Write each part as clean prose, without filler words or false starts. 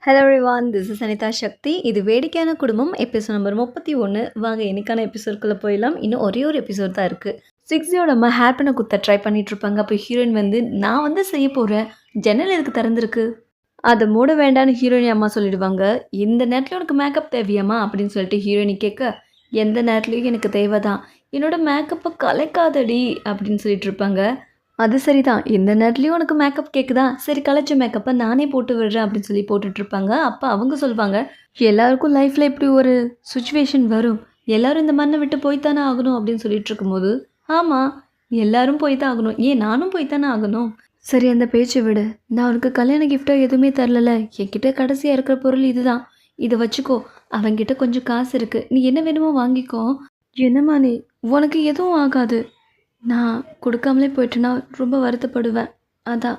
Hello everyone, this is Anitha Sakthi. இது வேடிக்கையான குடும்பம் எபிசோட் நம்பர் 31. வாங்க இன்னைக்கான எபிசோட்குள்ளே போயிடலாம். இன்னும் ஒரே ஒரு எபிசோட் தான் இருக்குது. சிக்ஸியோட அம்மா ஹேர் பண்ண குத்த ட்ரை பண்ணிட்டு இருப்பாங்க. அப்போ ஹீரோயின் வந்து நான் வந்து செய்ய போகிறேன், ஜன்னல் எதுக்கு திறந்துருக்கு, அதை மூட வேண்டான்னு ஹீரோயினி அம்மா சொல்லிடுவாங்க. இந்த நேரத்தில் உனக்கு மேக்கப் தேவையாம்மா அப்படின்னு சொல்லிட்டு ஹீரோயினி கேட்க, எந்த நேரத்துலையும் எனக்கு தேவை தான், என்னோட மேக்கப்பை கலைக்காதடி அப்படின்னு சொல்லிட்டு இருப்பாங்க. அது சரிதான், எந்த நேரத்துலையும் உனக்கு மேக்கப் கேட்குதா, சரி கலைச்ச மேக்கப்பை நானே போட்டு விடுறேன் அப்படின்னு சொல்லி போட்டுட்ருப்பாங்க. அப்போ அவங்க சொல்லுவாங்க, எல்லாருக்கும் லைஃப்பில் இப்படி ஒரு சுச்சுவேஷன் வரும், எல்லோரும் இந்த மண்ணை விட்டு போய்த்தானே ஆகணும் அப்படின்னு சொல்லிட்டு இருக்கும்போது, ஆமாம் எல்லாரும் போய் தான் ஆகணும், ஏன் நானும் போய்த்தானே ஆகணும். சரி அந்த பேச்சை விடு, நான் உனக்கு கல்யாண கிஃப்டாக எதுவுமே தரல, என்கிட்ட கடைசியாக இருக்கிற பொருள் இதுதான், இதை வச்சுக்கோ, அவன்கிட்ட கொஞ்சம் காசு இருக்குது, நீ என்ன வேணுமோ வாங்கிக்கோ. என்னம்மா நீ, உனக்கு எதுவும் ஆகாது, நான் கொடுக்காமலே போயிட்டேன்னா ரொம்ப வருத்தப்படுவேன், அதான்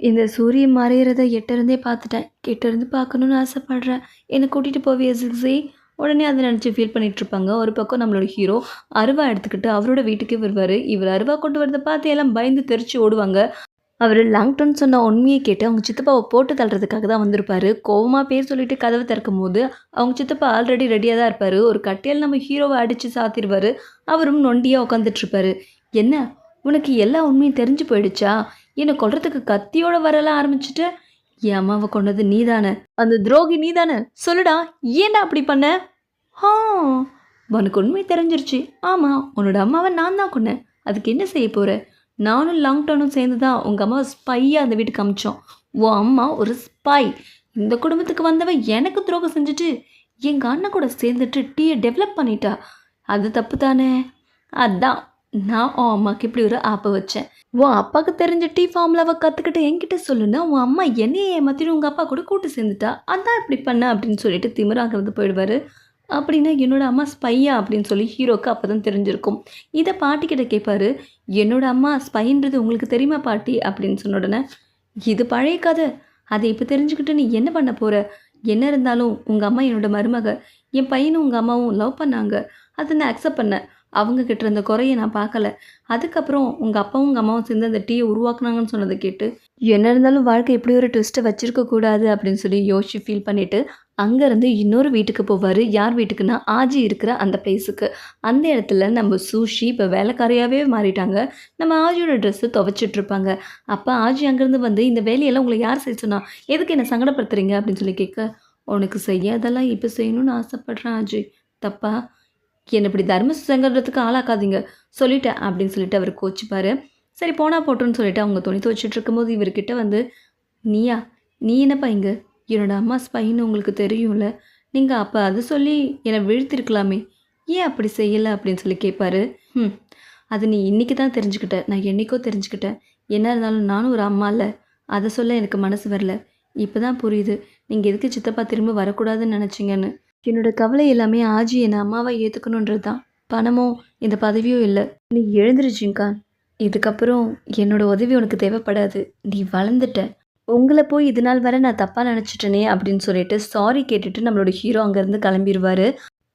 இந்த சூரியன் மறையிறத எட்டிருந்தே பார்த்துட்டேன், கிட்டேருந்து பார்க்கணுன்னு ஆசைப்பட்றேன், என்னை கூட்டிகிட்டு போவிய சிக்ஸி. உடனே அதை நினச்சி ஃபீல் பண்ணிகிட்ருப்பாங்க. ஒரு பக்கம் நம்மளோட ஹீரோ அருவா எடுத்துக்கிட்டு அவரோட வீட்டுக்கே வருவார். இவர் அருவா கொண்டு வரதை பார்த்து எல்லாம் பயந்து தெரிச்சு ஓடுவாங்க. அவர் லாங்டன் சொன்ன உண்மையை கேட்டு அவங்க சித்தப்பாவை போட்டு தள்ளுறதுக்காக தான் வந்திருப்பார். கோவமாக பேர் சொல்லிட்டு கதவை திறக்கும் போது அவங்க சித்தப்பா ஆல்ரெடி ரெடியாக தான் இருப்பார். ஒரு கட்டையில் நம்ம ஹீரோவை அடித்து சாத்திடுவார். அவரும் நொண்டியாக உட்காந்துட்ருப்பார். என்ன உனக்கு எல்லா உண்மையும் தெரிஞ்சு போயிடுச்சா, என்னை கொல்றதுக்கு கத்தியோட வரலாம் ஆரம்பிச்சுட்டு, என் அம்மாவை கொண்டது நீ தானே, அந்த துரோகி நீ தானே, சொல்லுடா ஏன்டா அப்படி பண்ண. ஆ உனக்கு உண்மை தெரிஞ்சிருச்சு, ஆமாம் உன்னோட அம்மாவை நான் தான் கொன்னேன், அதுக்கு என்ன செய்ய போகிற. நானும் லாங்டனும் சேர்ந்து தான் உங்கள் அம்மாவை ஸ்பையாக அந்த வீட்டுக்கு அமிச்சோம். உன் அம்மா ஒரு ஸ்பை, இந்த குடும்பத்துக்கு வந்தவ எனக்கு துரோகம் செஞ்சுட்டு எங்கள் அண்ணன் கூட சேர்ந்துட்டு டீயை டெவலப் பண்ணிட்டா, அது தப்பு தானே. அதான் நான் உன் அம்மாவுக்கு இப்படி ஒரு ஆப்பை வச்சேன். உன் அப்பாவுக்கு தெரிஞ்ச டீ ஃபார்முலாவை கற்றுக்கிட்டு என்கிட்ட சொல்லுன்னா உன் அம்மா என்னையே ஏமாற்றிட்டு உங்கள் அப்பா கூட கூட்டு சேர்ந்துட்டா, அதான் இப்படி பண்ண அப்படின்னு சொல்லிட்டு திமிராகிறது போயிடுவார். அப்படின்னா என்னோட அம்மா ஸ்பையா அப்படின்னு சொல்லி ஹீரோக்கு அப்போ தான் தெரிஞ்சிருக்கும். இதை பாட்டிக்கிட்ட கேட்பாரு, என்னோட அம்மா ஸ்பைன்றது உங்களுக்கு தெரியுமா பாட்டி அப்படின்னு சொன்ன உடனே, இது பழைய கதை, அதை இப்போ தெரிஞ்சுக்கிட்டு நீ என்ன பண்ண போகிற, என்ன இருந்தாலும் உங்கள் அம்மா என்னோட மருமக, என் பையனும் உங்கள் அம்மாவும் லவ் பண்ணாங்க, அதை நான் அக்செப்ட் பண்ணேன், அவங்கக்கிட்ட இருந்த குறையை நான் பார்க்கல, அதுக்கப்புறம் உங்கள் அப்பாவும் உங்கள் அம்மாவும் சேர்ந்து அந்த டீயை உருவாக்குனாங்கன்னு சொன்னதை கேட்டு என்ன இருந்தாலும் வாழ்க்கை இப்படி ஒரு ட்விஸ்ட்டை வச்சுருக்கக்கூடாது அப்படின்னு சொல்லி யோசிச்சு ஃபீல் பண்ணிவிட்டு அங்கேருந்து இன்னொரு வீட்டுக்கு போவார். யார் வீட்டுக்குன்னா ஆஜி இருக்கிற அந்த பிளேஸுக்கு. அந்த இடத்துல நம்ம சூஷி இப்போ வேலைக்காரையாகவே மாறிட்டாங்க. நம்ம ஆஜியோட ட்ரெஸ்ஸு துவைச்சிட்ருப்பாங்க. அப்போ ஆஜி அங்கேருந்து வந்து, இந்த வேலையெல்லாம் உங்களை யார் செய்ய சொன்னா, எதுக்கு என்னை சங்கடப்படுத்துறீங்க அப்படின்னு சொல்லி கேட்க, உனக்கு செய்யாதெல்லாம் இப்போ செய்யணும்னு ஆசைப்பட்றேன் ஆஜி, தப்பா, என்னை இப்படி தர்ம சங்கடத்துக்கு ஆளாக்காதீங்க சொல்லிட்டேன் அப்படின்னு சொல்லிட்டு அவர் கோச்சிப்பார். சரி போனால் போட்டோன்னு சொல்லிட்டு அவங்க துணி துவைச்சிட்டு இருக்கும்போது இவர்கிட்ட வந்து, நீயா, நீ என்னப்பா இங்கே, என்னோட அம்மா ஸ்பைன்னு உங்களுக்கு தெரியும்ல, நீங்கள் அப்போ அதை சொல்லி என்னை வீழ்த்திருக்கலாமே, ஏன் அப்படி செய்யலை அப்படின்னு சொல்லி கேட்பாரு. அது நீ இன்றைக்கி தான் தெரிஞ்சுக்கிட்ட, நான் என்றைக்கோ தெரிஞ்சுக்கிட்டேன், என்ன இருந்தாலும் நானும் ஒரு அம்மா இல்லை, அதை சொல்ல எனக்கு மனசு வரல, இப்போ தான் புரியுது நீங்கள் எதுக்கு சித்தப்பா திரும்ப வரக்கூடாதுன்னு நினச்சிங்கன்னு. என்னோட கவலை எல்லாமே ஆஜி என்னை அம்மாவை ஏற்றுக்கணுன்றது தான், பணமோ இந்த பதவியோ இல்லை. நீ எழுந்துருச்சிங்கக்கா, இதுக்கப்புறம் என்னோட உதவி உனக்கு தேவைப்படாது, நீ வளர்ந்துட்ட, உங்களை போய் இது நாள் வரை நான் தப்பாக நினச்சிட்டேனே அப்படின்னு சொல்லிட்டு சாரி கேட்டுட்டு நம்மளோட ஹீரோ அங்கேருந்து கிளம்பிடுவார்.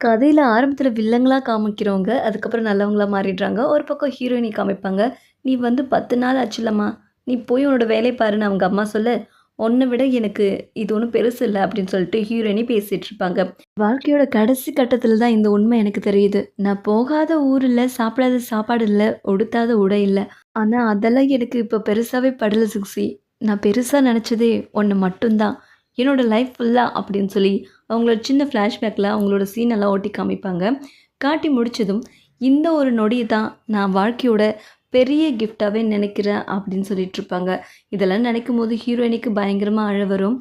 கதையில் ஆரம்பத்தில் வில்லங்களாக காமிக்கிறவங்க அதுக்கப்புறம் நல்லவங்களாக மாறிடுறாங்க. ஒரு பக்கம் ஹீரோயினி காமிப்பாங்க, நீ வந்து 10 நாள் ஆச்சுல்லம்மா, நீ போய் உன்னோட வேலையை பாருன்னு அவங்க அம்மா சொல்ல, ஒன்றை விட எனக்கு இது ஒன்றும் பெருசு இல்லை அப்படின்னு சொல்லிட்டு ஹீரோயினி பேசிகிட்டு இருப்பாங்க. வாழ்க்கையோட கடைசி கட்டத்தில் தான் இந்த உண்மை எனக்கு தெரியுது, நான் போகாத ஊர் இல்லை, சாப்பிடாத சாப்பாடு இல்லை, உடுத்தாத உடை இல்லை, ஆனால் அதெல்லாம் எனக்கு இப்போ பெருசாகவே படலை சுக்ஸி, நான் பெருசாக நினச்சதே ஒன்று மட்டும்தான், என்னோடய லைஃப் ஃபுல்லாக அப்படின்னு சொல்லி அவங்களோட சின்ன ஃப்ளாஷ்பேக்கில் அவங்களோட சீனெல்லாம் ஓட்டி காமிப்பாங்க. காட்டி முடித்ததும் இந்த ஒரு நொடியை தான் நான் வாழ்க்கையோட பெரிய கிஃப்டாகவே நினைக்கிறேன் அப்படின்னு சொல்லிகிட்ருப்பாங்க. இதெல்லாம் நினைக்கும் போது ஹீரோயினிக்கு பயங்கரமாக அழ வரும்.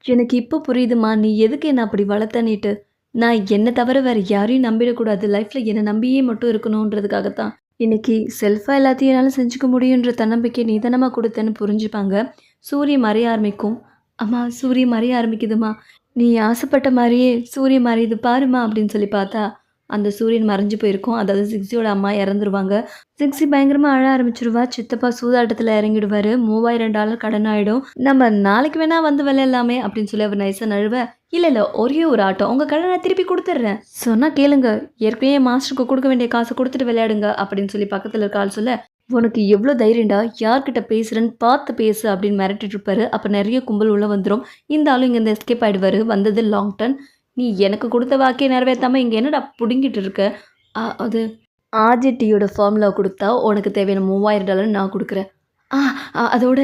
எனக்கு இப்போ புரியுதுமா நீ எதுக்கு என்னை அப்படி வளர்த்தனிட்டு, நான் என்னை தவிர வேறு யாரையும் நம்பிடக்கூடாது, லைஃப்பில் என்னை நம்பியே மட்டும் இருக்கணுன்றதுக்காகத்தான் இன்றைக்கி செல்ஃபாக எல்லாத்தையும் என்னால் செஞ்சுக்க முடியுன்ற தன்னம்பிக்கை நீ தானமாக கொடுத்தேன்னு புரிஞ்சுப்பாங்க. சூரியன் மறைய ஆரம்பிக்கும். அம்மா சூரியன் மறைய ஆரம்பிக்குதுமா, நீ ஆசைப்பட்ட மாதிரியே சூரியன் மறையுது பாருமா அப்படின்னு சொல்லி பார்த்தா அந்த சூரியன் மறைஞ்சு போயிருக்கும். அதாவது சிக்ஸியோட அம்மா இறந்துருவாங்க. சிக்ஸி பயங்கரமாக அழ ஆரம்பிச்சிருவா. சித்தப்பா சூதாட்டத்தில் இறங்கிடுவார். $3000 கடன் ஆகிடும். நம்ம நாளைக்கு வேணால் வந்து விளையாடலாமே அப்படின்னு சொல்லி அவர் நைஸாக நழுவ, இல்லை ஒரே ஒரு ஆட்டம், உங்கள் கடனை திருப்பி கொடுத்துட்றேன், சொன்னால் கேளுங்க, ஏற்கனவே மாஸ்டருக்கு கொடுக்க வேண்டிய காசை கொடுத்துட்டு விளையாடுங்க அப்படின்னு சொல்லி பக்கத்தில் இருக்க ஆள் சொல்ல, உனக்கு எவ்வளோ தைரியம்டா யார்கிட்ட பேசுறேன்னு பார்த்து பேசு அப்படின்னு மிரட்டிட்டு இருப்பாரு. அப்போ நிறைய கும்பல் உள்ள வந்துடும். இந்த ஆளும் இங்கேருந்து எஸ்கேப் ஆயிடுவாரு. வந்தது லாங் டர்ன். நீ எனக்கு கொடுத்த வாக்கே நிறைவேற்றாம இங்கே என்னடா பிடுங்கிட்டு இருக்க? அது ஆர்ஜிடியோட ஃபார்முலா கொடுத்தா உனக்கு தேவையான $3000 நான் கொடுக்குறேன். ஆ அதோட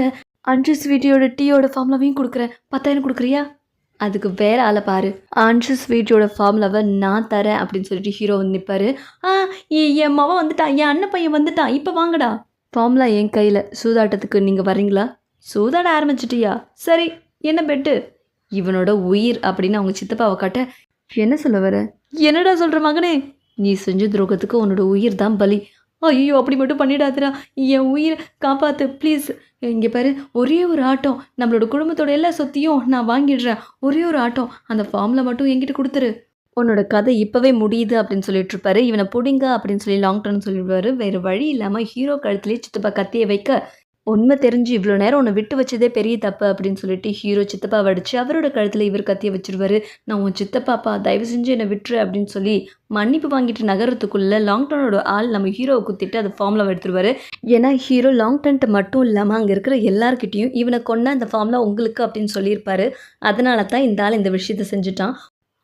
அன்ஷு ஸ்வீட்டியோட டீயோட ஃபார்முலாவையும் கொடுக்குறேன். 10,000 கொடுக்குறியா? அதுக்கு வேற ஆளை பாரு. அன்ஷு ஸ்வீட்டியோட ஃபார்முலாவை நான் தரேன் அப்படின்னு சொல்லிட்டு ஹீரோ வந்து நிற்பாரு. ஆ என் மவன் வந்துட்டான், என் அண்ணன் பையன் வந்துட்டான், இப்போ வாங்கடா. ஃபார்முலா என் கையில், சூதாட்டத்துக்கு நீங்கள் வர்றீங்களா? சூதாட ஆரம்பிச்சிட்டியா? சரி, என்ன பெட்டு? இவனோட உயிர் அப்படின்னு அவங்க சித்தப்பாவை காட்ட, என்ன சொல்ல வர? என்னடா சொல்கிற மகனே? நீ செஞ்ச துரோகத்துக்கு உன்னோட உயிர் தான் பலி. ஐயோ அப்படி மட்டும் பண்ணிடாதடா, என் உயிரை காப்பாற்று ப்ளீஸ். இங்கே பாரு, ஒரே ஒரு ஆட்டம், நம்மளோட குடும்பத்தோட எல்லா சொத்தையும் நான் வாங்கிடுறேன். ஒரே ஒரு ஆட்டம், அந்த ஃபார்மில் மட்டும் என்கிட்ட கொடுத்துரு. உன்னோட கதை இப்போவே முடியுது அப்படின்னு சொல்லிட்டு இருப்பாரு. இவனை பிடிங்க அப்படின்னு சொல்லி லாங் டர்ன் சொல்லிடுவாரு. வேறு வழி இல்லாமல் ஹீரோ கழுத்துலேயே சித்தப்பா கத்தியை வைக்க, உண்மை தெரிஞ்சு இவ்வளோ நேரம் உன்னை விட்டு வச்சதே பெரிய தப்பு அப்படின்னு சொல்லிட்டு ஹீரோ சித்தப்பா வடிச்சு அவரோட கழுத்தில் இவர் கத்தியை வச்சிருவாரு. நான் உன் சித்தப்பாப்பா, தயவு செஞ்சு என்னை விட்டுரு அப்படின்னு சொல்லி மன்னிப்பு வாங்கிட்டு நகரத்துக்குள்ளே லாங் டர்னோட ஆள் நம்ம ஹீரோவை குத்திட்டு அதை ஃபார்மில் எடுத்துருவாரு. ஏன்னா ஹீரோ லாங் டர்ன்ட்டு மட்டும் இல்லாமல் அங்கே இருக்கிற எல்லாருக்கிட்டையும் இவனை கொண்டா இந்த ஃபார்மில் உங்களுக்கு அப்படின்னு சொல்லியிருப்பாரு. அதனால தான் இந்த ஆள் இந்த விஷயத்தை செஞ்சுட்டான்.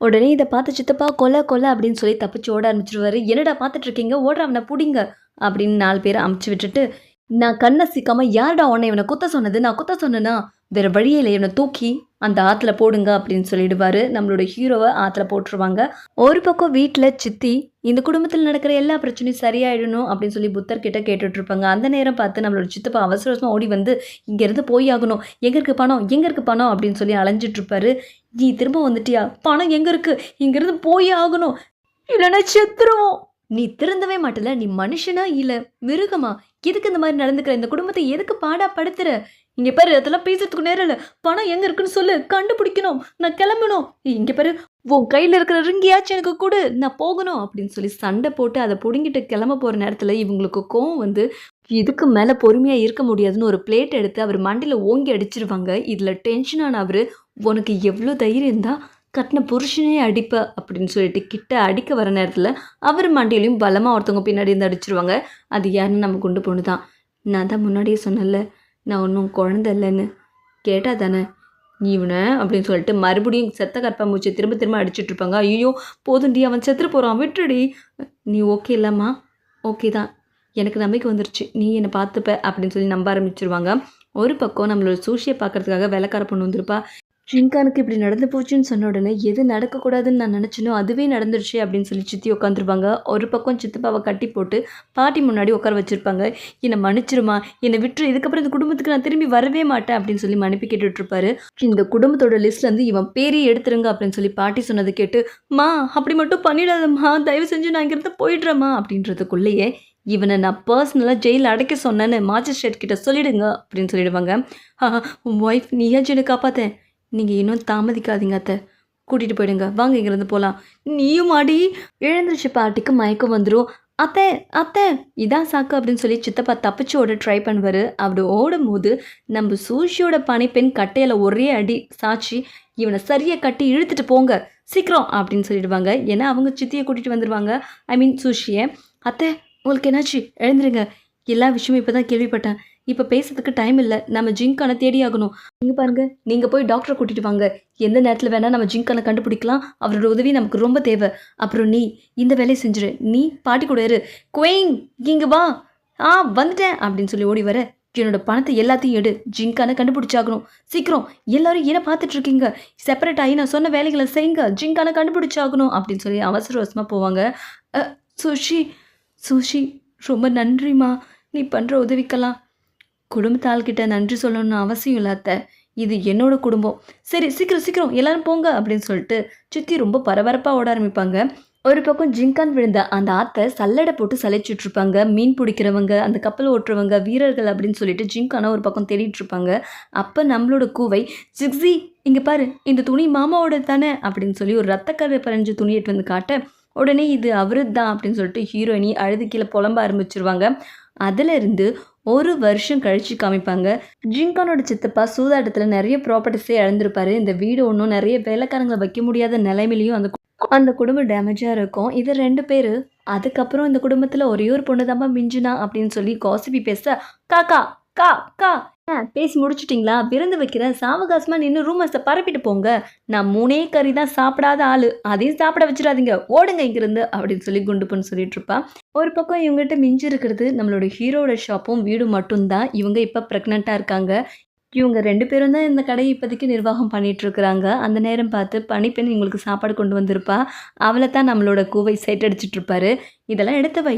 உடனே இதை பார்த்து சித்தப்பா கொலை கொலை அப்படின்னு சொல்லி தப்பிச்சு ஓட ஆரம்பிச்சிருவாரு. என்னடா பார்த்துட்டு இருக்கீங்க, ஓடுற அவனை பிடிங்க அப்படின்னு 4 பேரை அமுச்சு விட்டுட்டு, நான் கண்ணை சிக்காம யார்டா உன்னை இவனை குத்த சொன்னது? நான் குத்த சொன்னேன்னா வேற வழியே இல்லை, இவனை தூக்கி அந்த ஆற்றுல போடுங்க அப்படின்னு சொல்லிடுவாரு. நம்மளோட ஹீரோவை ஆற்றுல போட்டுருவாங்க. ஒரு பக்கம் வீட்டில் சித்தி இந்த குடும்பத்தில் நடக்கிற எல்லா பிரச்சனையும் சரியாயிடணும் அப்படின்னு சொல்லி புத்தர் கிட்ட கேட்டுட்டு இருப்பாங்க. அந்த நேரம் பார்த்து நம்மளோட சித்தப்பா அவசர அவசரமாக ஓடி வந்து இங்கேருந்து போய் ஆகணும், எங்கே இருக்குது பணம், எங்கே இருக்குது பணம் அப்படின்னு சொல்லி அலைஞ்சிட்டு இருப்பாரு. நீ திரும்ப வந்துட்டியா? பணம் எங்கே இருக்குது? இங்கேருந்து போய் ஆகணும், இல்லைன்னா செத்துருவோம். நீ திருந்தவே மாட்டல. நீ மனுஷனா இல்லை மிருகமா? எதுக்கு இந்த மாதிரி நடந்துக்கிற? இந்த குடும்பத்தை எதுக்கு பாடா படுத்துற? இங்கே பாரு, அதெல்லாம் பேசுறதுக்கு நேரம் இல்லை. பணம் எங்கே இருக்குன்னு சொல்லு, கண்டுபிடிக்கணும், நான் கிளம்பணும். இங்கே பாரு, உன் கையில் இருக்கிற ரிங்கியாச்சும் எனக்கு கொடு, நான் போகணும் அப்படின்னு சொல்லி சண்டை போட்டு அதை பிடுங்கிட்டு கிளம்ப போகிற நேரத்தில் இவங்களுக்கு கோவம் வந்து இதுக்கு மேலே பொறுமையாக இருக்க முடியாதுன்னு ஒரு பிளேட் எடுத்து அவர் மண்டியில் ஓங்கி அடிச்சிருவாங்க. இதில் டென்ஷனான அவர், உனக்கு எவ்வளோ தைரியம் தான் கட்டின புருஷனே அடிப்ப அப்படின்னு சொல்லிட்டு கிட்ட அடிக்க வர நேரத்தில் அவர் மண்டியிலையும் பலமாக ஒருத்தவங்க பின்னாடி இருந்து அடிச்சிருவாங்க. அது யாருன்னு நம்ம கொண்டு போனு தான். நான் தான் முன்னாடியே சொன்னல, நான் ஒன்றும் குழந்தை இல்லைன்னு. கேட்டா தானே நீ இவனை அப்படின்னு சொல்லிட்டு மறுபடியும் செத்த கற்பாம்பூச்சி திரும்ப திரும்ப அடிச்சிட்ருப்பாங்க. ஐயோ போதுண்டி, அவன் செத்துட்டு போகிறான், விட்டுடி. நீ ஓகே இல்லைம்மா? ஓகே தான், எனக்கு நம்பிக்கை வந்துருச்சு, நீ என்னை பார்த்துப்ப அப்படின்னு சொல்லி நம்ப ஆரம்பிச்சிருவாங்க. ஒரு பக்கம் நம்மளோட சூஷியை பார்க்கறதுக்காக வேலைக்கார பொண்ணு வந்திருப்பா. ஷின்கானுக்கு இப்படி நடந்து போச்சுன்னு சொன்ன உடனே எது நடக்கக்கூடாதுன்னு நான் நினச்சினோ அதுவே நடந்துருச்சு அப்படின்னு சொல்லி சித்தி உட்காந்துருப்பாங்க. ஒரு பக்கம் சித்தப்பாவை கட்டி போட்டு பாட்டி முன்னாடி உட்கார வச்சுருப்பாங்க. என்னை மன்னிச்சிருமா, என்னை விட்டுரு, இதுக்கப்புறம் இந்த குடும்பத்துக்கு நான் திரும்பி வரவே மாட்டேன் அப்படின்னு சொல்லி மன்னிப்பு கேட்டுட்ருப்பாரு. இந்த குடும்பத்தோட லிஸ்ட்லேருந்து இவன் பேரையே எடுத்துருங்க அப்படின்னு சொல்லி பாட்டி சொன்னதை கேட்டு, மா அப்படி மட்டும் பண்ணிடாதம்மா, தயவு செஞ்சு நான் இங்கிருந்து போயிடுறேம்மா அப்படின்றதுக்குள்ளேயே இவனை நான் பர்சனலாக ஜெயிலில் அடைக்க சொன்னேன்னு மாஜிஸ்ட்ரேட் கிட்ட சொல்லிடுங்க அப்படின்னு சொல்லிடுவாங்க. உன் ஒய்ஃப் நீயாச்சும் என்னை காப்பாற்றேன், நீங்கள் இன்னும் தாமதிக்காதீங்க அத்தை, கூட்டிகிட்டு போயிடுங்க, வாங்க இங்கேருந்து போகலாம். நீயும் அடி. எழுந்திரிச்சு பாட்டிக்கு மயக்கம் வந்துடும். அத்தை அத்தை இதான் சாக்கு அப்படின்னு சொல்லி சித்தப்பா தப்பிச்சு ஓட ட்ரை பண்ணுவார். அப்படி ஓடும் போது நம்ம சூஷியோட பனிப்பெண் கட்டையில் ஒரே அடி சாட்சி, இவனை சரியாக கட்டி இழுத்துட்டு போங்க சீக்கிரம் அப்படின்னு சொல்லிடுவாங்க. ஏன்னா அவங்க சித்தியை கூட்டிகிட்டு வந்துடுவாங்க, ஐ மீன் சூஷியை. அத்தை உங்களுக்கு என்னாச்சு, எழுந்துருங்க, எல்லா விஷயமும் இப்போ தான் கேள்விப்பட்டேன், இப்போ பேசுறதுக்கு டைம் இல்லை, நம்ம ஜிங்கானை தேடி ஆகணும். நீங்கள் பாருங்கள், நீங்கள் போய் டாக்டரை கூட்டிகிட்டு வாங்க, எந்த நேரத்தில் வேணால் நம்ம ஜிங்கானை கண்டுபிடிக்கலாம், அவரோட உதவி நமக்கு ரொம்ப தேவை. அப்புறம் நீ இந்த வேலையை செஞ்சிரு, நீ பாட்டி கூட இரு. குயின் இங்கே வா. வந்துட்டேன் அப்படின்னு சொல்லி ஓடி வர, என்னோட பணத்தை எல்லாத்தையும் எடு, ஜிங்கானை கண்டுபிடிச்சாகணும் சீக்கிரம், எல்லாரும் ஏன்னா பார்த்துட்டு இருக்கீங்க, செப்பரேட் ஆகி நான் சொன்ன வேலைகளை செய்யுங்க, ஜிங்கானை கண்டுபிடிச்சாகணும் அப்படின்னு சொல்லி அவசர அவசரமாக போவாங்க. சுஷி சுஷி ரொம்ப நன்றிம்மா, நீ பண்ணுற உதவிக்கலாம். குடும்பத்தாள்கிட்ட நன்றி சொல்லணும்னு அவசியம் இல்லை அத்தை, இது என்னோட குடும்பம். சரி சீக்கிரம் சீக்கிரம் எல்லாரும் போங்க அப்படின்னு சொல்லிட்டு சித்தி ரொம்ப பரபரப்பாக ஓட ஆரம்பிப்பாங்க. ஒரு பக்கம் ஜிங்கான் விழுந்த அந்த ஆற்றை சல்லடை போட்டு சலைச்சிட்ருப்பாங்க. மீன் பிடிக்கிறவங்க, அந்த கப்பல் ஓட்டுறவங்க, வீரர்கள் அப்படின்னு சொல்லிட்டு ஜிங்கானை ஒரு பக்கம் தேடிட்டு இருப்பாங்க. அப்போ நம்மளோட கூவை, ஜிக்ஸி இங்கே பாரு, இந்த துணி மாமாவோட தானே அப்படின்னு சொல்லி ஒரு ரத்தக்கரை பறிஞ்ச துணி எடுத்து வந்து காட்ட, உடனே இது அவரு தான் அப்படின்னு சொல்லிட்டு ஹீரோயினி அழுது கீழே புலம்ப ஆரம்பிச்சிருவாங்க. அதிலிருந்து 1 வருஷம் கழிச்சு காமிப்பாங்க. ஜிங்கானோட சித்தப்பா சூதாட்டத்துல நெறைய ப்ராப்பர்ட்டீஸே இழந்திருப்பாரு. இந்த வீடு ஒண்ணும் நெறைய வேலைக்காரங்கள வைக்க முடியாத நிலைமையிலயும் அந்த குடும்பம் டேமேஜா இருக்கும். இது 2 பேரு. அதுக்கப்புறம் இந்த குடும்பத்துல ஒரே ஒரு பொண்ணு தாம்மா மிஞ்சினா அப்படின்னு சொல்லி காசிப்பி பேச, "காக்கா, கா, கா பேசி முடிச்சுட்டீங்களா? விருந்து வைக்கிறேன். சாவகாசமா நின்னு ரூமர்ஸ பரப்பிட்டு போங்க. நான் 3 கறி தான் சாப்பிடாத ஆளு. அதையும் சாப்பிட வச்சுறாதீங்க. ஓடுங்க இங்கிருந்து" அப்படின்னு சொல்லி குண்டு பொண்ணு சொல்லிட்டு இருப்பா. ஒரு பக்கம் இவங்ககிட்ட மிஞ்சி இருக்கிறது நம்மளோட ஹீரோவோட ஷாப்பும் வீடும் மட்டும் தான். இவங்க இப்ப பிரெக்னன்ட்டா இருக்காங்க. இவங்க 2 பேரும் தான் இந்த கடைய இப்போதைக்கு நிர்வாகம் பண்ணிட்டுருக்குறாங்க. அந்த நேரம் பார்த்து பணிப்பெண் இவங்களுக்கு சாப்பாடு கொண்டு வந்திருப்பா. அவள தான் நம்மளோட கூவை சைட் அடிச்சிட்டுருப்பாரு. "இதெல்லாம் எடுத்து வை."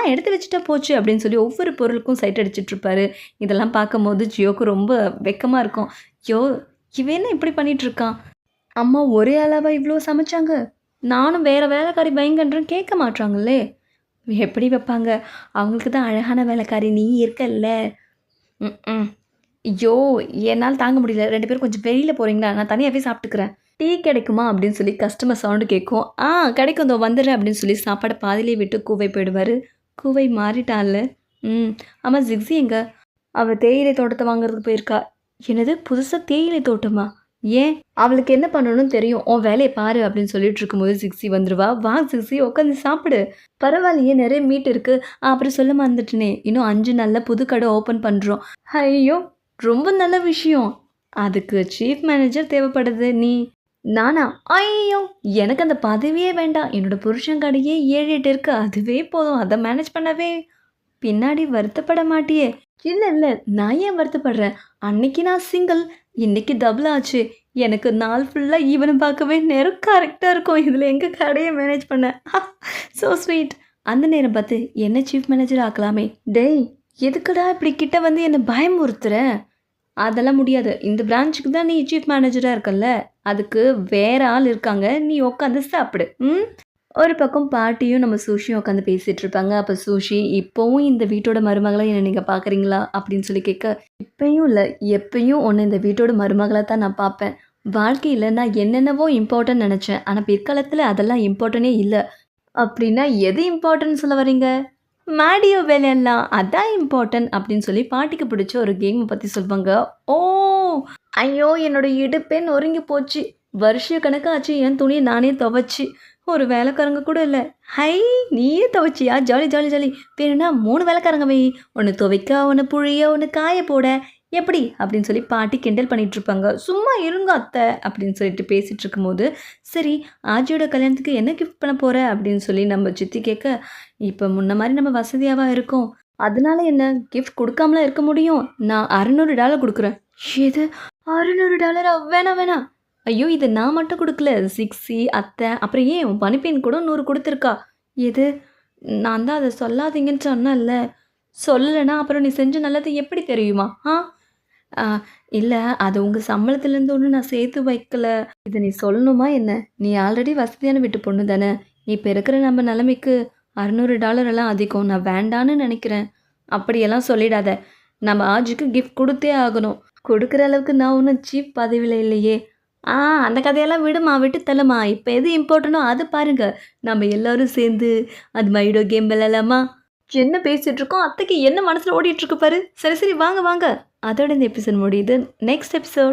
எடுத்து வச்சுட்டா போச்சு" அப்படின்னு சொல்லி ஒவ்வொரு பொருளுக்கும் சைட் அடிச்சிட்டுருப்பாரு. இதெல்லாம் பார்க்கும்போது ஜியோக்கு ரொம்ப வெட்கமா இருக்கும். "யோ! இவன் என்ன இப்படி பண்ணிட்டுருக்கான்? அம்மா ஒரே ஆளாவா இவ்ளோ சமைச்சாங்க? நானும் வேற வேலைக்காரி வைங்கன்றேன் கேட்க மாட்றாங்களே!" எப்படி வைப்பாங்க? அவங்களுக்கு தான் அழகான வேலைக்காரி நீ இருக்கல்ல. ம்ம். ஐயோ! என்னால தாங்க முடியல. 2 பேரும் கொஞ்சம் வெளியில போறீங்களா? நான் தனியாவே சாப்பிட்டுக்கிறேன். டீ கிடைக்குமா? அப்படின்னு சொல்லி கஸ்டமர் சவுண்ட் கேட்கும். கிடைக்கும் இதோ வந்துடுறேன் அப்படின்னு சொல்லி சாப்பாட பாதியிலேயே விட்டு கூவை போயிடுவாரு. கூவை மாறிட்டான்ல. ஆமா ஜிக்ஸி எங்க? அவ தேயிலை தோட்டத்த வாங்குறதுக்கு போயிருக்கா. என்னது புதுசா தேயிலை தோட்டமா? ஏன்? அவளுக்கு என்ன பண்ணணும்னு தெரியும். உன் வேலைய பாரு அப்படின்னு சொல்லிட்டு இருக்கும்போது ஜிக்ஸி வந்துருவா. வா ஜிக்ஸி உட்காந்து சாப்பிடு. பரவாயில்லையே நெறைய மீட் இருக்கு. அப்புறம் சொல்ல மறந்துட்டேனே. இன்னும் 5 நாள்ல புது கடை ஓப்பன் பண்றோம். ஐயோ! ரொம்ப நல்ல விஷயம். அதுக்கு சீஃப் மேனேஜர் தேவைப்படுது. நானா? ஐயய்யோ! எனக்கு அந்த பதவியே வேண்டாம். என்னோட புருஷன் கடையே 7, 8 இருக்கு. அதுவே போதும். அத மேனேஜ் பண்ணவே பின்னாடி வருத்தப்பட மாட்டியே? இல்ல. நான் ஏன் வருத்தப்படுறேன்? அன்னைக்கு நான் சிங்கிள். இன்னைக்கு டபுள் ஆச்சு. எனக்கு நாள் ஃபுல்லா இவன பார்க்கவே நேரம் கரெக்ட்டா இருக்கும். இதுல எங்க கடைய மேனேஜ் பண்ண? So sweet. அந்த நேரம் பார்த்து என்ன சீஃப் மேனேஜர் ஆக்கலாமே. டேய்! எதுக்குடா இப்படி கிட்ட வந்து என்ன பயமுறுத்துற? அதெல்லாம் முடியாது. இந்த பிரான்ச்சுக்கு தான் நீ சீஃப் மேனேஜரா இருக்கல்ல. அதுக்கு வேற ஆள் இருக்காங்க. நீ உட்காந்து சாப்பிடு. ஒரு பக்கம் பாட்டியும் நம்ம சூஷியும் உட்காந்து பேசிட்டு இருப்பாங்க. அப்ப சூஷி, "இப்பவும் இந்த வீட்டோட மருமகளா என்ன நீங்க பார்க்குறீங்களா?" அப்படின்னு சொல்லி கேட்க, "இப்பயும் இல்ல. எப்பயும் உன்ன இந்த வீட்டோட மருமகளா தான் நான் பார்ப்பேன். வாழ்க்கையில நான் என்னென்னவோ இம்பார்ட்டன்ட் நெனச்சேன். ஆனா பிற்காலத்துல அதெல்லாம் இம்பார்ட்டனே இல்ல." "அப்படின்னா எது இம்பார்ட்டன்ட் சொல்ல வரீங்க?" "மாடியோ விளையாடலாம். அதான் இம்பார்ட்டன்ட்" அப்படின்னு சொல்லி பாட்டிக்கு பிடிச்ச ஒரு கேம பத்தி சொல்வாங்க. ஓ! ஐயோ! என்னோட இடுப்பே நொறுங்கி போச்சு. வருஷ கணக்காச்சு என் துணிய நானே துவைச்சு. ஒரு வேலைக்காரங்க கூட இல்ல. ஹை! நீயே துவைச்சியா? Jolly, jolly, jolly. வேணும்னா 3 வேலைக்காரங்க வை. ஒண்ணு துவைக்க, ஒண்ணு புழிய, ஒண்ணு காய போட. எப்படி? அப்படின்னு சொல்லி பாட்டி கிண்டல் பண்ணிட்டுருப்பாங்க. "சும்மா இருங்க அத்தை" அப்படின்னு சொல்லிட்டு பேசிட்டு இருக்கும்போது, "சரி ஆச்சியோட கல்யாணத்துக்கு என்ன கிஃப்ட் பண்ண போற?" அப்படின்னு சொல்லி நம்ம சித்தி கேட்க, "இப்ப முன்ன மாரி நம்ம வசதியாவா இருக்கோம். அதனால என்ன? கிஃப்ட் குடுக்காமலா இருக்க முடியும்? நான் $600 குடுக்குறேன்." எது? $600 வேணாம், வேணாம். ஐயோ! இது நான் மட்டும் குடுக்கல. சிக்ஸி, அத்தை, அப்புறம் ஏன் உன் பணிப்பெண் கூட 100 குடுத்துருக்கா. எது? நான் தான் அத சொல்லாதீங்கன்னு சொன்னேன்ல. சொல்லலன்னா அப்புறம் நீ செஞ்ச நல்லது எப்படி தெரியுமா? ஆ இல்ல அது உங்க சம்பளத்துலேருந்து ஒண்ணும் நான் சேர்த்து வைக்கல. இத நீ சொல்லணுமா என்ன? நீ ஆல்ரெடி வசதியான வீட்டு பொண்ணு தானே. இப்ப இருக்கிற நம்ம நிலைமைக்கு $600 எல்லாம் அதிகம். நான் வேண்டான்னு நெனைக்கிறேன். அப்படியெல்லாம் சொல்லிடாத. நம்ம ஆஜிக்கு கிஃப்ட் குடுத்தே ஆகணும். குடுக்குற அளவுக்கு நான் ஒண்ணும் சீப் பதவியில இல்லையே. அந்த கதையெல்லாம் விடுமா, விட்டு தள்ளுமா. இப்ப எது இம்பார்ட்டனோ அத பாருங்க. நம்ம எல்லாரும் சேர்ந்து அது மைடோ கேம் விளையாடலாமா? என்ன பேசிட்டு இருக்கோம்? அத்தைக்கு என்ன மனசுல ஓடிட்டு இருக்கு பாரு. சரி, சரி வாங்க, வாங்க. அதோட இந்த எபிசோட் முடியுது. Next episode